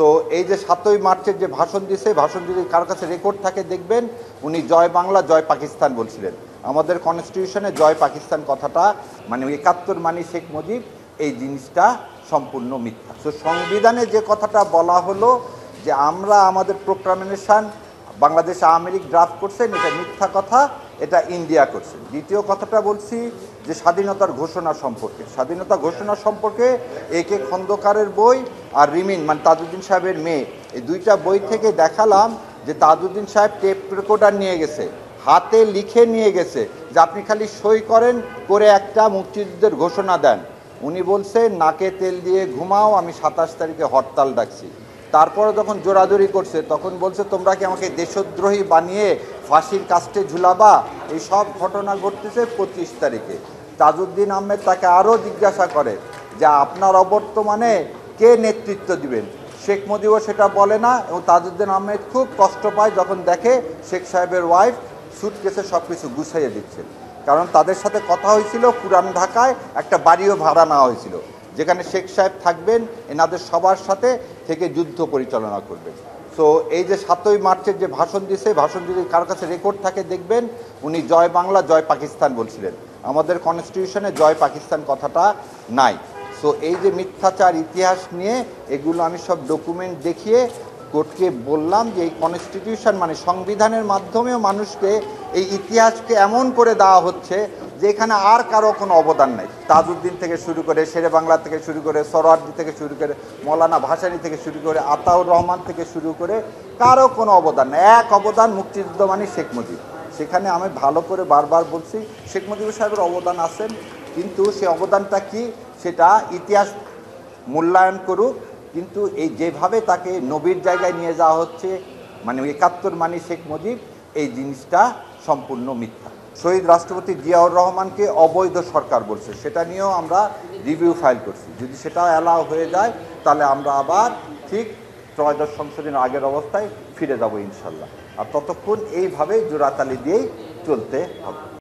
তো এই যে ৭ই মার্চের যে ভাষণ দিছে, ভাষণ যদি কারোর কাছে রেকর্ড থাকে দেখবেন উনি জয় বাংলা জয় পাকিস্তান বলছিলেন। আমাদের কনস্টিটিউশনে জয় পাকিস্তান কথাটা মানে ৭১ মানে শেখ মুজিব, এই জিনিসটা সম্পূর্ণ মিথ্যা। তো সংবিধানে যে কথাটা বলা হলো যে আমরা আমাদের প্রোক্লামেশন বাংলাদেশ আওয়ামী লীগ ড্রাফট করছেন, এটা মিথ্যা কথা, এটা ইন্ডিয়া করছে। দ্বিতীয় কথাটা বলছি যে স্বাধীনতার ঘোষণা সম্পর্কে, স্বাধীনতা ঘোষণা সম্পর্কে একে খন্দকারের বই আর রিমিন মানে তাজউদ্দিন সাহেবের মেয়ে, এই দুইটা বই থেকে দেখালাম যে তাজউদ্দিন সাহেব টেপ রেকর্ডার নিয়ে গেছে, হাতে লিখে নিয়ে গেছে যে আপনি খালি সই করেন, করে একটা মুক্তিযুদ্ধের ঘোষণা দেন। উনি বলছে নাকে তেল দিয়ে ঘুমাও, আমি ২৭ তারিখে হরতাল ডাকছি। তারপরে যখন জোরাজোরি করছে তখন বলছে তোমরা কি আমাকে দেশদ্রোহী বানিয়ে ফাঁসির কাস্টে ঝুলাবা। এই সব ঘটনা ঘটতেছে ২৫ তারিখে। তাজউদ্দিন আহমেদ তাকে আরও জিজ্ঞাসা করে যে আপনার অবর্তমানে কে নেতৃত্ব দিবেন। শেখ মুজিবও সেটা বলে না, এবং তাজউদ্দিন আহমেদ খুব কষ্ট পায় যখন দেখে শেখ সাহেবের ওয়াইফ সুটকেসে সব কিছু গুছাইয়ে দিচ্ছেন। কারণ তাদের সাথে কথা হয়েছিল পুরান ঢাকায় একটা বাড়িও ভাড়া নেওয়া হয়েছিল, যেখানে শেখ সাহেব থাকবেন, এনাদের সবার সাথে থেকে যুদ্ধ পরিচালনা করবেন। সো এই যে ৭ই মার্চের যে ভাষণ দিছে, ভাষণ যদি কারোর কাছে রেকর্ড থাকে দেখবেন উনি জয় বাংলা জয় পাকিস্তান বলছিলেন। আমাদের কনস্টিটিউশনে জয় পাকিস্তান কথাটা নাই। সো এই যে মিথ্যাচার ইতিহাস নিয়ে এগুলো আমি সব ডকুমেন্ট দেখিয়ে কোর্টকে বললাম যে এই কনস্টিটিউশন মানে সংবিধানের মাধ্যমেও মানুষকে এই ইতিহাসকে এমন করে দেওয়া হচ্ছে যে এখানে আর কারো কোনো অবদান নাই। তাজউদ্দিন থেকে শুরু করে, শেরে বাংলা থেকে শুরু করে, সোহরাওয়ার্দী থেকে শুরু করে, মৌলানা ভাসানী থেকে শুরু করে, আতাউর রহমান থেকে শুরু করে কারো কোনো অবদান নেই। এক অবদান মুক্তিযুদ্ধ মানে শেখ মুজিব। সেখানে আমি ভালো করে বারবার বলছি শেখ মুজিবুর সাহেবের অবদান আছেন, কিন্তু সে অবদানটা কি সেটা ইতিহাস মূল্যায়ন করুক। কিন্তু এই যেভাবে তাকে নবীর জায়গায় নিয়ে যাওয়া হচ্ছে মানে ৭১ মানে শেখ মুজিব, এই জিনিসটা সম্পূর্ণ মিথ্যা। শহীদ রাষ্ট্রপতি জিয়াউর রহমানকে অবৈধ সরকার বলছে, সেটা নিয়েও আমরা রিভিউ ফাইল করছি। যদি সেটা অ্যালাউ হয়ে যায় তাহলে আমরা আবার ঠিক ত্রয়োদশ সংশোধনের আগের অবস্থায় ফিরে যাব ইনশাল্লাহ। আর ততক্ষণ এইভাবে জোড়াতালি দিয়েই চলতে হবে।